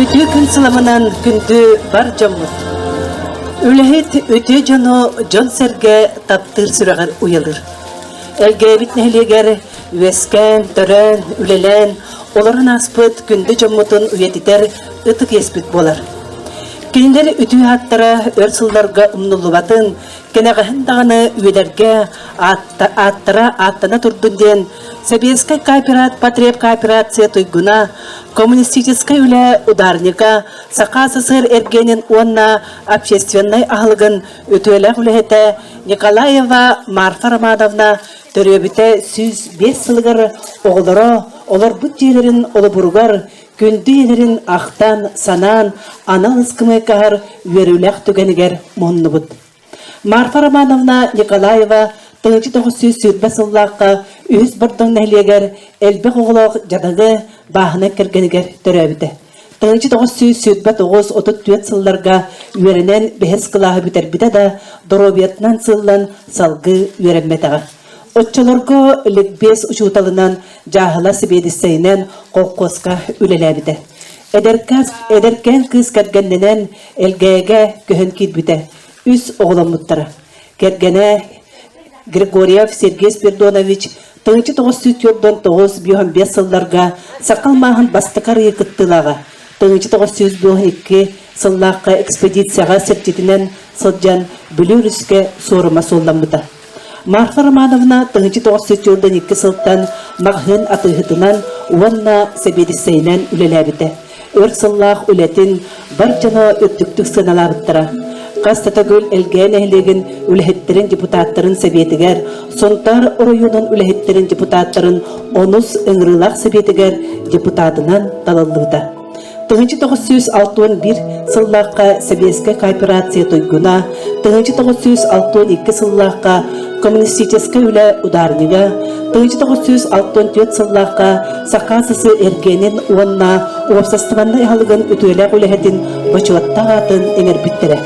Ötü gün sılamından gündü бар жаммыт. Өләһет ötü жаны жан сәрге таптыр сүрәгәр уялыр. Әлгә бит нәһлегәр үескән, төрән, үләлән, оларын аспыт күнді жаммытын уятитер ытык еспит болар. Киндер үтü хаттара өрсылларга умнулубатын, кенәгәһен даганы үеләргә аттана турдун ден Советская потреб кооперация туйгуна, коммунистическая уля ударника, Саха СССР эргенин онна общественной ахлыгын өтөлә үләһәтә Николаева Марфа Романовна төрөбите 105 сылгыр оғылары, олар бұт жерлерін олы бұругар, күнді елерін ақтан, санан, анал ысқымай қағар өріләқ түгенігер мұнны бұд. Марфа Романовна Николаева 1900 сыллаққа өз бұрдың нәлегер әлбек оғылық жадығы бағына кіргенігер төрәбіді. 1939-34 сылларға өрінен бәхес қылағы бүтер біді да доробиятнан сыллан салғы өренметіға. Отчаларға лікбес ұшуталынан жағыла сібедісейнен қолқосқа үлеләбіді. Әдеркен қыз кәргенненен әлгәйге көхін кет біді. Үз оғылан мұттары. Кәргене Григорьев Сергей Спиридонович 1904-1905 сылларға сақалмағын бастықар екіттілаға. 1902 сыллаққа экспедицияға септетінен сылджан бүлі үріске сорыма солламыда. Марфа Романовна 1902 сылттан мағын атығытынан уанна сәбедісейнен үлеләбіді. Өр сыллақ үлетін бар жана өттіктік сыналабыттыра. Қастатагөл әлген әйлеген үләхеттерін депутаттарын сәбетігер, сонтар районын үләхеттерін депутаттарын оныз үңрылақ сәбетігер депутатынан талалыда. 1961 сыллаққа Советская кооперация тойгуна, 1962 сыллаққа коммунистическая үлә ударнига, 1964 сыллаққа Саха СССР эргенин уанна уапсастыванны халыгын өтөләк үләхетін бачуаттағатын эңер биттері.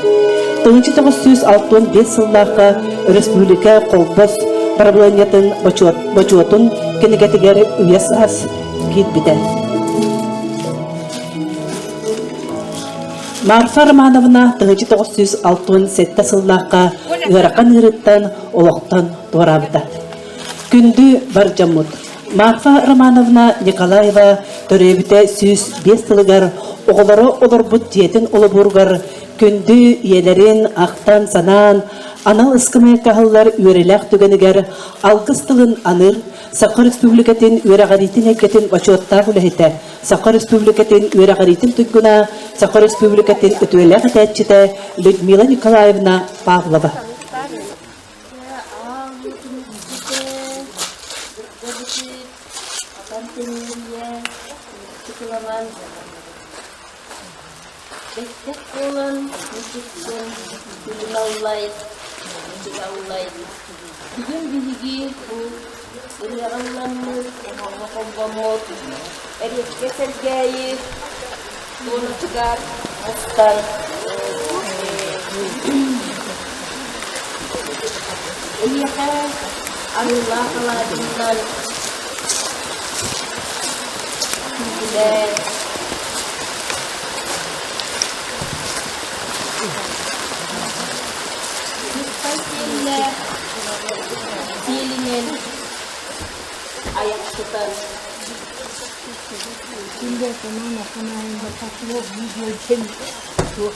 1965 сыллаққа республика қолбос проблеметін бачуатын кенегетігер үйес ас кетбіді. Марфа Романовна 1967 сыллаққа үйараққан үріттен олықтан туарабыды. Күнді бар жаммыд. Марфа Романовна Николаева төребіте 105 сылығар оғылары олар бұд жетін олы бұрғар күнді елерін ақтан санан, анал ысқымай қағылар өреләқ түгенігер алғыстылын аныр, Сақа Республикатын өрағаритін әкетін бачуаттағы үләхеті, Сақа Республикатын өрағаритін түгіна, Сақа Республикатын өтуеләқ әтәтчеті Людмила Николаевна Павлова. Olan müzikten gülüğavlayıp, bugün bilgi bu gülüğavlanır, oğamot, eriyekte sergeyi, bunu çıkar, astan, eriyekte Allah'ın bilgiler, Dilinin ayak tutan. Şimdi sana kanalında takıyor video çekiyor.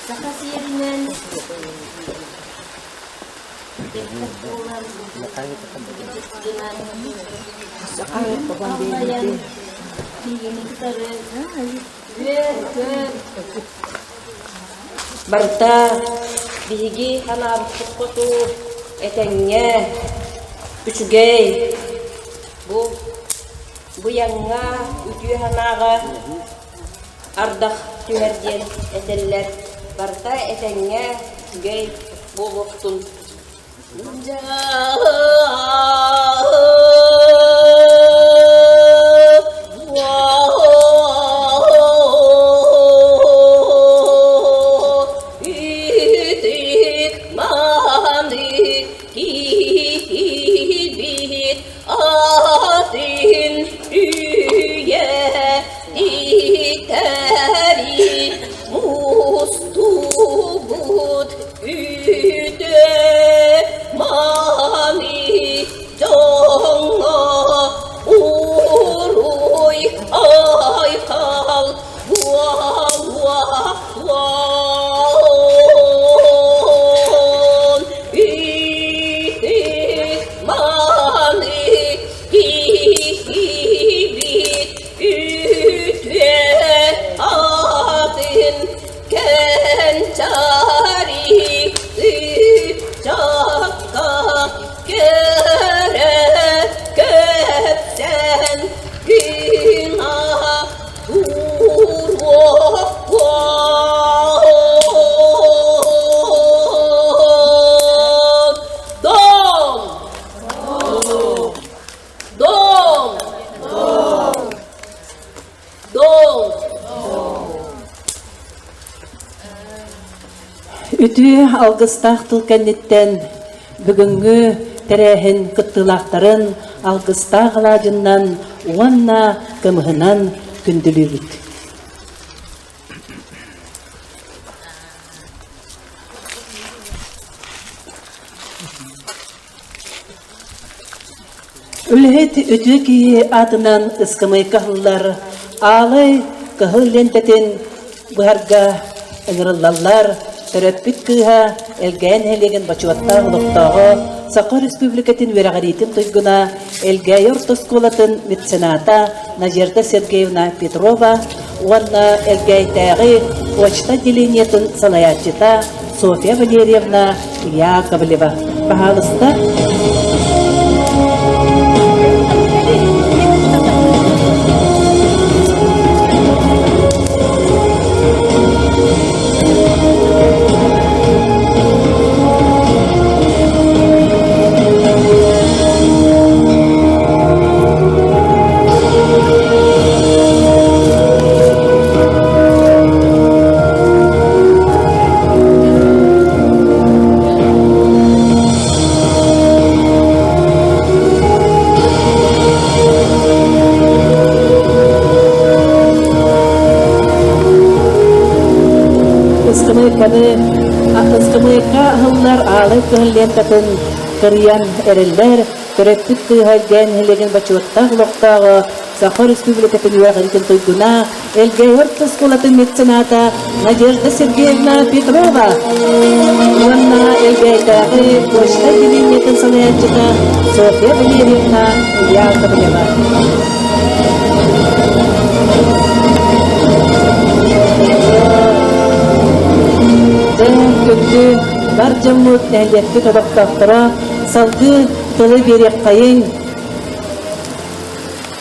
Sakas yerinden dekat olan Sakayet babam ağlayan bilgini tutarı ver. Barta bigi hana bukutu etenge üçgey bu yanga üçü hanaga ardak tüherdiyen eteller barta etenge üçgey bu vaktun Үтү алгыстах тылканниттен бүгүнгү тәрәһин кыттылақтарын алгыстах алажыннан уанна кымыһынан күндүлүбүт. Үлһет үтү кии атынан ыскымай кахыллар алай кахыл лентетин бұхарга ыңырыллаллар төрөппүт кыыха элгән хелеген бачуаттар улуктагы Сақа Республикатын верағаритин тойгуна элгәй ортосколатын мецената Надежда Сергеевна Петрова уанна элгәй тәғи почта отделениятын салаятчыта Софья Валерьевна Яковлева. Пожалуйста. Ыскымыйка ahıllar алы кыһыллен катын кырыян эреллер төрөппүт кыыһалган хелеген бачуаттах локтагы Саха Республикатын юагыритин тойгуна элгей ортосколатын мецената Надежда Сергеевна Петрова уанна элгей тагы почта отделениятын салаятчыта Софья Валерьевна Яковлева. Көкті бар жаммут әйетті тоқтақтыра салғы тылы берек қайын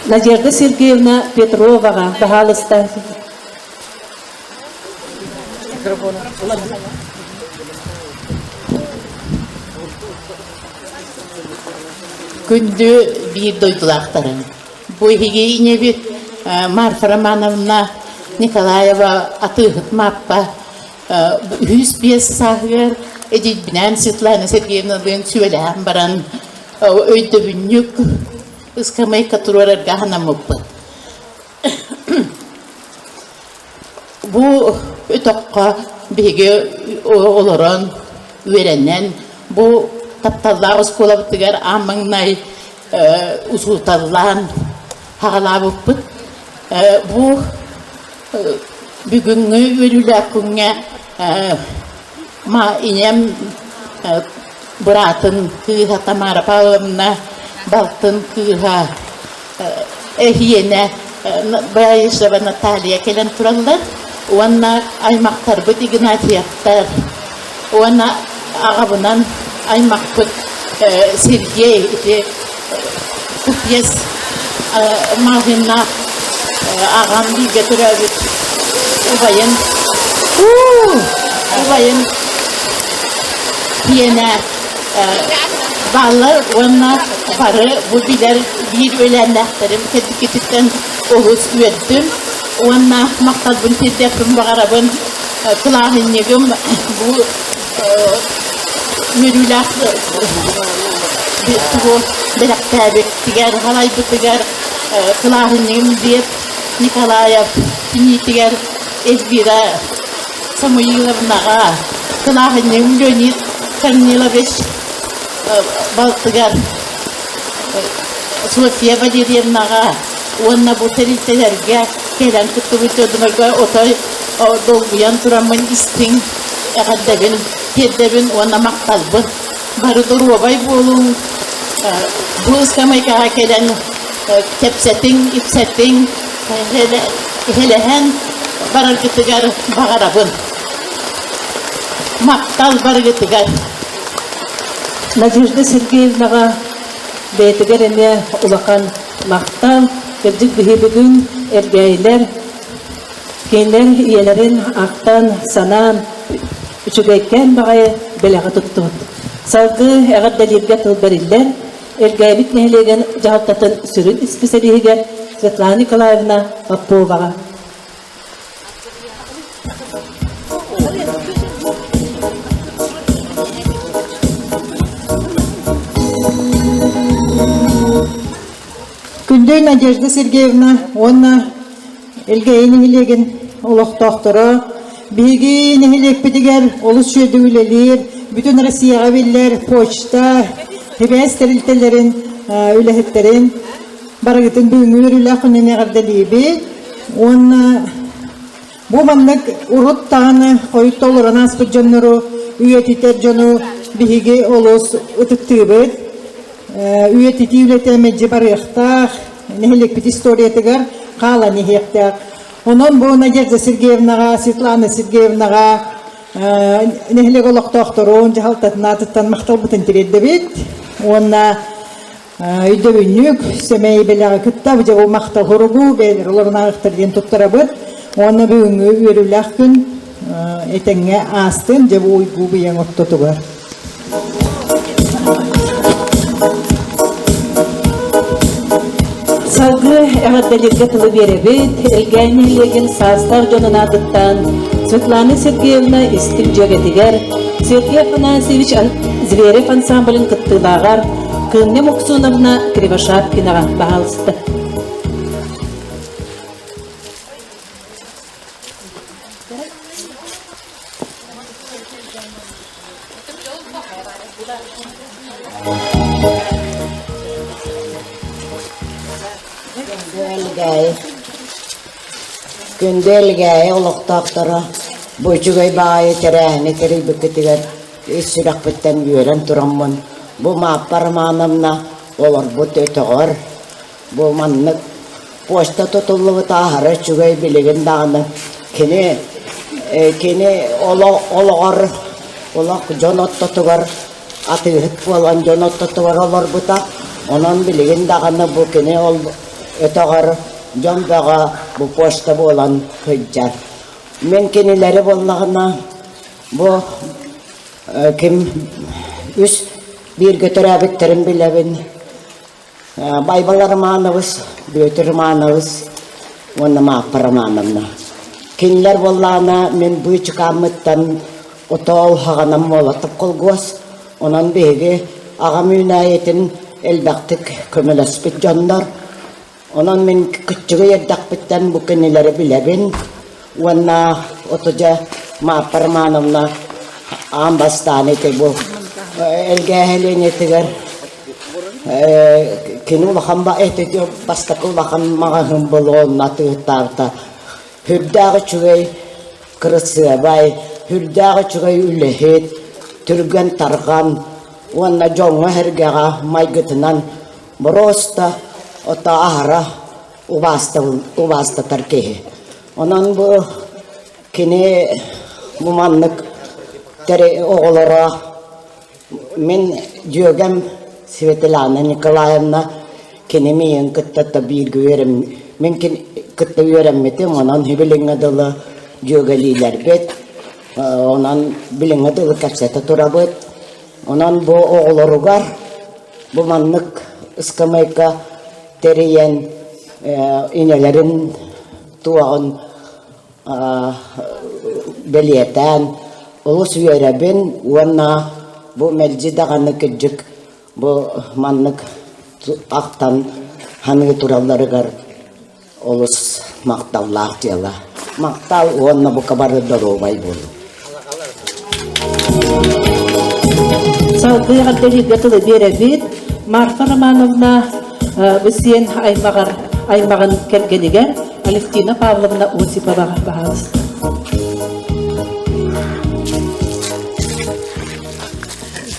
Надежда Сергеевна Петроваға бағалысты. Күнді бір дойдылақтарын. Бойхеге инебет Марфа Романовна Николаева атығыт маппа 105 сағыр edit binen Светлана Сергеевна ben söyleyem baran öyle bünyük ıskamay katuralar gahanamıp. Bu ötokka bege olaran verenen bu taptallar oskola bitigar amınay usultallan hağalabıp bu bugünkü ölülerine ma inem bıratın kıha Tamara Pavlovna baltın kıha ehiyene bayışlaba Natalya kelen turallar ona aymaktar bıt ignatiyattar ona ağabınan aymak bıt Sergey iti kupyes mahinna ağam bir götürübüt ubayın ubayın yine bağlı onlar varı bu bilir bir ölenlerlerim kedikitten oğuz ürettim onlar maksat bunu tedbirdim bağırabın kılağınlığım bu mürüler bu belaktabek tiger halay bu tiger kılağınlığım deyip Nikolayev tini tiger Elvira Samoilovnaga kılağınlığım Leonid Kornilovich Baltıgar Sofya Valerievnaga ona bu teritelerge gelen kutubutodumga otoy dolguyan turamın istin eğerdebin tedebin ona maktalbın barı durubay bolun bu ıskamayka gelen tepsetin ipsetin helehen barargıtıgar bağarabın maktal barargıtıgar Надежда Сергеевнаға бәйтігер әне ұлақан мақтал кірдік бігі бүгін әргәйлер кейлер иелерін ақтан санан үшігейкен бағай бәліға тұтту. Салғы әғір дәлерге тұлбариллер әргәйлік нәйлеген жағалтатын сүрін специалигер Светлана Николаевна Попповаға. Күндей Надежда Сергеевна, онна элгейнин илеген олох доктора, биги нехилек битигер, олус шөйді үлелер, бүтін Россияға биллер, почта, хебес терилтелерин, үлехеттерин, барагытын бүгүнгүлөр үлэхүнен эгардалиби, онна бу маннык урут тағаны қойыт толыран аспыт жоннору, үйетитер жону биги олус ытыктыбыт, үйетити үлетемеджи барыхтах, нехилек бит историятыгар, қала нехектак. Онон бу Надежда Сергеевнаға, Светлана Сергеевнаға, нехилек олық докторун, жахалтатын атыттан мақтал бұтын тиредді бит. Онна үйді бүннік, семей беляға күтті, бұжа бұл мақтал ғұрығу, бәлір оларына ақтырден тұттыра бұд. Онна бүгінгі өріләқ күн, етіңе астын, жабы ойгу бұяң оттотуғар. Салгы әғаддалерге тылы беребет, әлгәнелеген састар жонын адыттан Светлана Сергеевна истим жөгетігер, Сергей Афанасьевич Зверев ансамблін кыттылағар, Кынне Муксуновна Кривошапкинаға бағалысты. Gündelgay uluqtaqtara boycugay bağı terehini terey büketiger sürak bitten yören turamman bu mapparmanamna olur bu tötüğür bu manlık posta tutulluğu tahara çugay bilgin dağını kini oluğur uluq jonot tutuğur atıhıt olan jonot tutuğur olur bu ta onun bilgin dağını bu kini ötüğür Jondaga bu posta bolan hıccar. Men kenileri bollağına bu kim üs bir götürabitlerim bilebin. Baybalarım anavız, götürüm anavız, onu mağparım anamna. Keniler bollağına men bu çıkamıttan otol hağanam olatıp kolgos. Onun begi ağam ünayetin elbaktık kömülespit jondar. Onun men küçüğü yerdak bitten bu kenileri bilebin. Wana otoca mağparmanımla ambastane te bu. Elgehelini tiger. Kini ulakam ba eti bastak ulakam mağahım bulon natı tarta. Hürdağı çügey kırısı bay. Hürdağı çügey ülehet. Türgen targan. Wana jonga hergağa maygıtınan. Brosta. Ota ahara ubasta tarkehe. Onan bu kini bu manlık tere oğullara men diyorum Svetlana Nikolayevna kini miyen kıtta bir güverim men kıtta güveremedim onan hibilin adılı diyorgaliler bet onan bilin adılı kapsata turabet onan bu oğulları var bu manlık ıskamayka teriyen inelerin tuğun beliyeten ulus üyerebin wana bu melcidağını küçük bu manlık aktan hangi turalları gar ulus maktallar diyorlar maktal wana bu kabarı darobay bolu Салгы әғаддалерге тылы беребет, Марфа Романовна Высен аймағын келгенігер Алевтина Павловна Осиповаға бағалысты.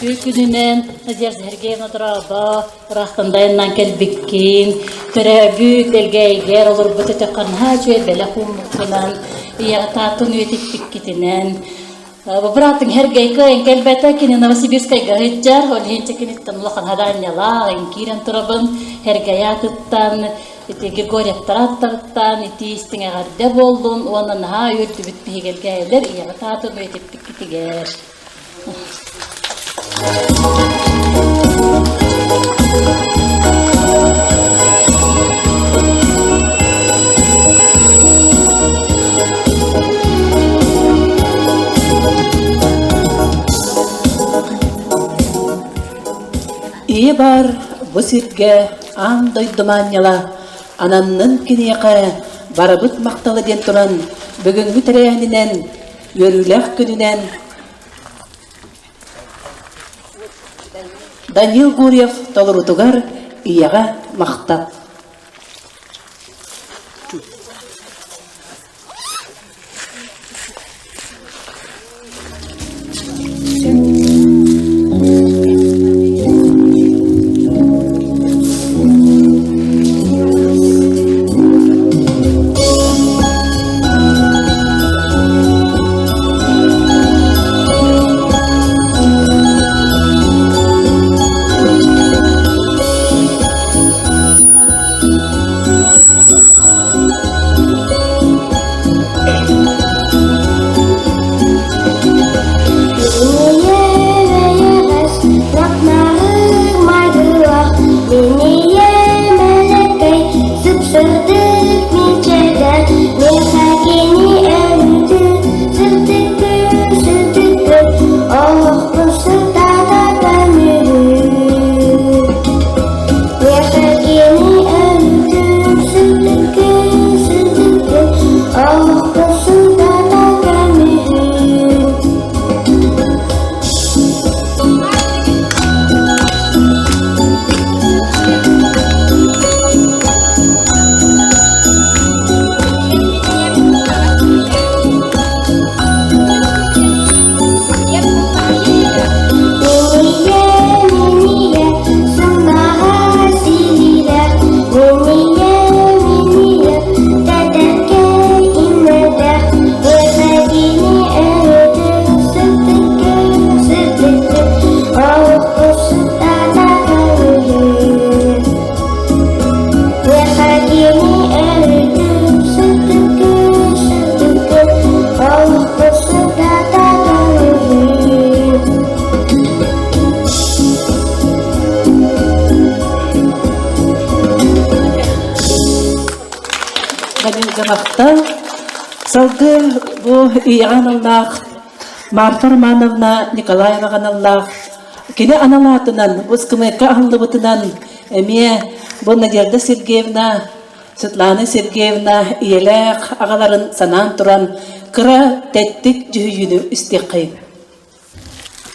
Күнінен Надежда Сергеевна тұрaba, рақтандайынан келбеккен, түрі бүк әлгейгер олар бұты тәққанға жөй бәлі құмыққынан, иятатын өтекпік кетінен. Бұраттың әргейкі әңкелбәті кені Новосибирскайға ғыджар, ол хенчекенеттен ұлақан хаданьяла, әңкирен тұрабын, әргеятыттан, Григорьевтараттарыттан, итистің әғарда болдың, онын ға өрді бүтпей келгейлер, иятатын өтекпік кетігер. İyi var bu sirge аң дойдуманняла, ананнын кинеқе барабыт мақталы ден туран, бүгінгі тірәнінен, өріләқ күнінен Данил Гурьев толырутугар ияға мақтап. Салгы бу иған Аллах, Марфа Романовна Николаева Аллах, кене аналатынан, ускымайка ахылыбытынан, әме бу Надежда Сергеевна, Светлана Сергеевна, иелек ағаларын санан туран, кыра тәттік жүйіні үстеқи.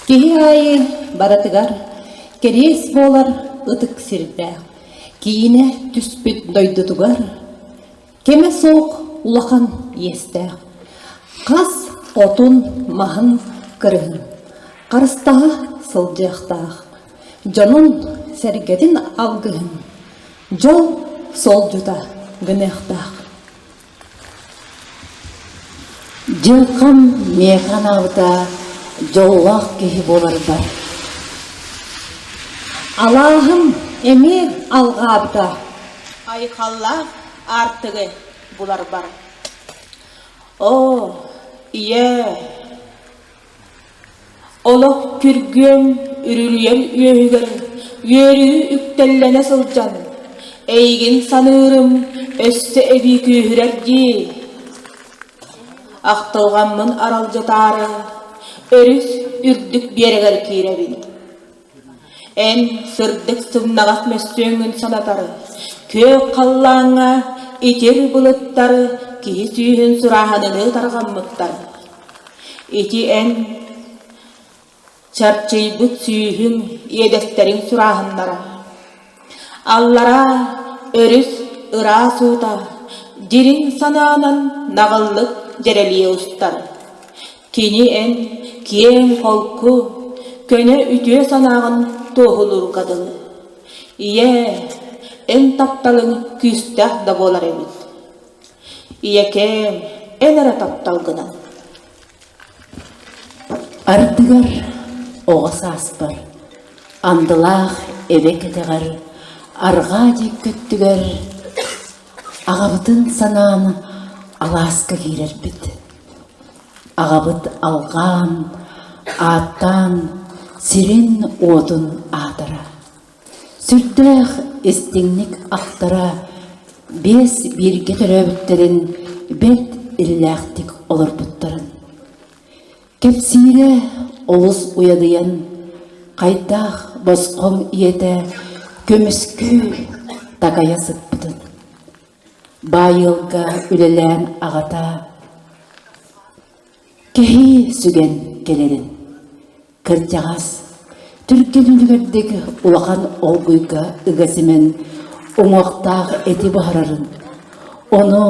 Кеһи айы баратыгар, керес болар ытык сирдә. Киине түспүт дойдутугар, кеме соқ улахан естә. Қас отун махын кырын, қарыстаға сылжақтақ. Жонун сәргетін алгыын, жол сол жұта гынықтақ. Жылқам меқан авда жоллақ кеһи болар бар. Аллахым эми алғабда. Айқаллақ артығы бұлар бар. О, ие. Олық күргем үрілген үйегін, үйері үктеллене сылжан. Эйгін санырым өсті әбі күйірерді. Ақтылғанмын арал жатары, өріс үрдік бергер кейребін. Ән сырдық сымнағас мәстөңін санатары, көк қаллаңа етер бұлыттары, кей сүйін сұрағаныны тарған мұттары. Еті ән чарчый бұт сүйін едестерін сұрағынлары. Аллара өріс ұра суыта, дерін сананан нағыллық жерелие ұстар. Кені ән кен қолқы, көне үтіе санағын тоғылыр қадылы. Ие, ән тапталың күстәқ да болар әмін. Ие кем, ән әрі тапталғынан. Ардыгар оғыс аспар, андылақ әбекетіғар, арға деп көттігер, ағабытын сананы аласқа кейрер біт. Ағабыт алған, аттан, сирен одын атыра. Сүрдіғ істіңнік ақтыра, бес бірге түрәбіттерін бәт ілләқтік олар бұттырын. Кепсире олыс уядыян, қайдақ босқом иеті, көміскү такая сыппытын. Байылга үлелән ағата, кехи сүген келерін. Кыртяғас, түркелінігердегі улақан олгүйга үгәсімен оңуақтағы әті бағарарын. Оны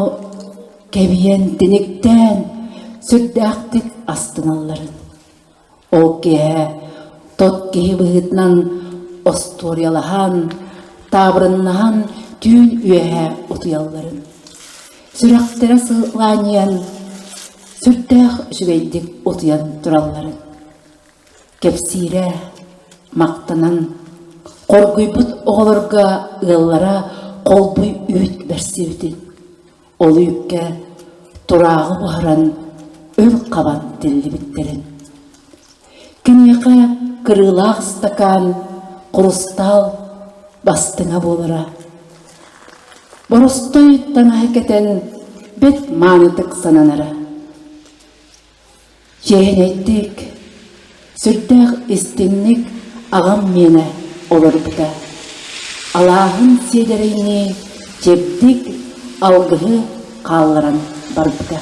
кәбиен дініктен сүрдәқтік астыналарын. Ол кеhe тот кеhe бұғытнан осториялахан, табырыннахан түйін үйәе ұтыялларын. Сүрәқтері сыланиян, сүрдәқ жүгейдік ұтыян тұралларын. Кепсире, мақтанан, қоргүйбұт оғылырға ұғыллара қолбүй үйт бәрсе өтін. Ол үйікке тұрағы бұғыран өл қабан ділі біттерін. Кінеқі кырылақ стакан, құрыстал бастыңа болыра. Боростой таңа әкетен бет манытық сананара. Жейін әйттік, сүрдәқ істемнік ағам мені олыр бұта. Алағын седерейіне жебдік алғығы қалыран бар бұта.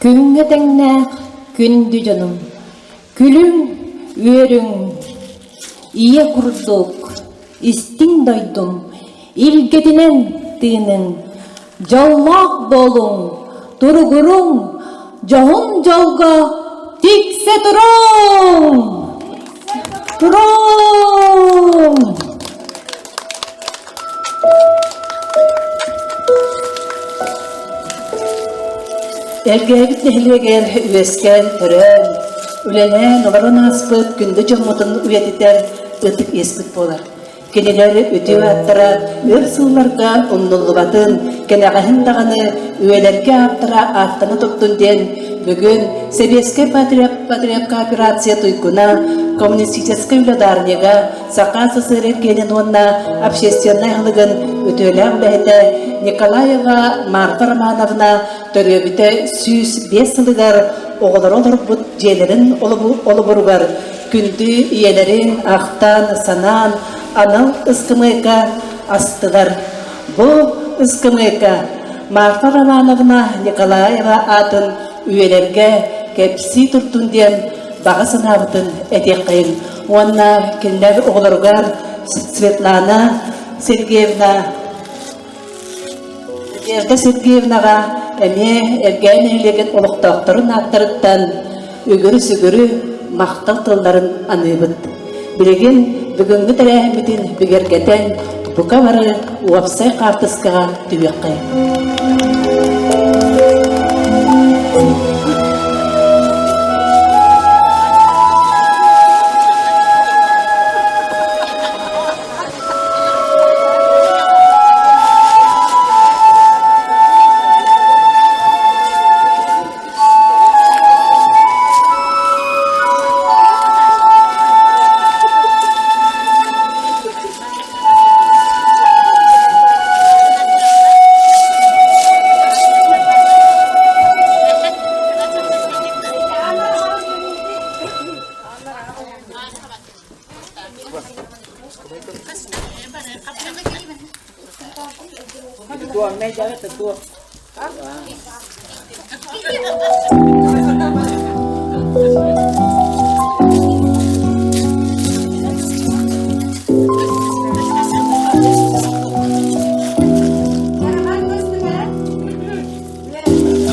Күнге тәңнәқ күнді жаным, күлің өрің, ие құрдық, істің дойдым, илгетінен тыының, жаллақ болың, тұрғырың, жоғын жолға тіксе тұрың! Тұрың! Элгәбит нәһилегер үескән төрән, үләнән оларын аспыт күнді жоммытын үетитер ытык еспіт болар. Кенелері өтеу аттыра, өр сылларға ұннылыбатын, кенағахын тағаны үелерге аптыра аттаны топтun ден, бүгін Себеске патриот кооперация туйкуна, коммунистическая уладарнега, Сақа СССР кенен онна, общественный ғылығын өтелі бәйті Николаева Марта Романовна төрөбіті 105 сылыгар оғылар олар бұд желерін олы бұругар, күнді иелерін ақтан, санан, аныл ысқымайка астығар. Бұл ысқымайка Марта Романовна Николаева атын үйелерге кепси тұртын ден баға сынабытын әтек қайын. Онна келлер оғыларғар Светлана Сергеевна Надежда Сергеевнаға әме әргән әйлеген олықтақтырын аттырыттан үгірі-сүгірі мақтал тылларын аныбыт. Білеген бүгінгі тәрәхіметін бүгергетен бұқа бары уапсай қартысқаға түбек қайын.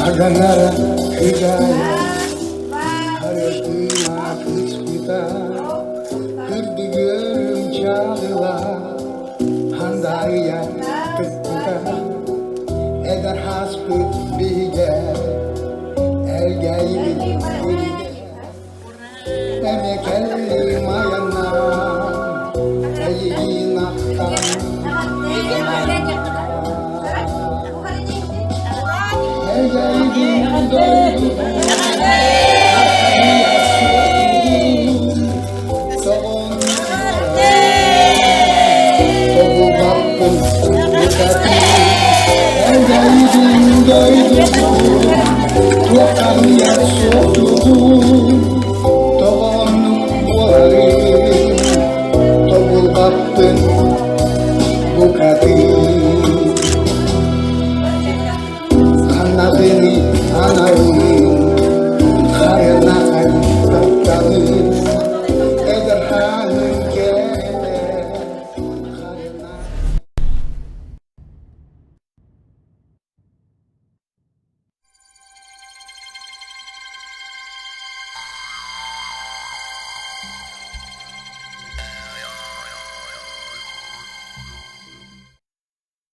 Aganara hidayah Haretina kıspita Kırdıgörüm çağıla Handaya kıspita Eder hasbıt bige Elgeyi bilge Emekelli mayana Eyi naktan Doydum,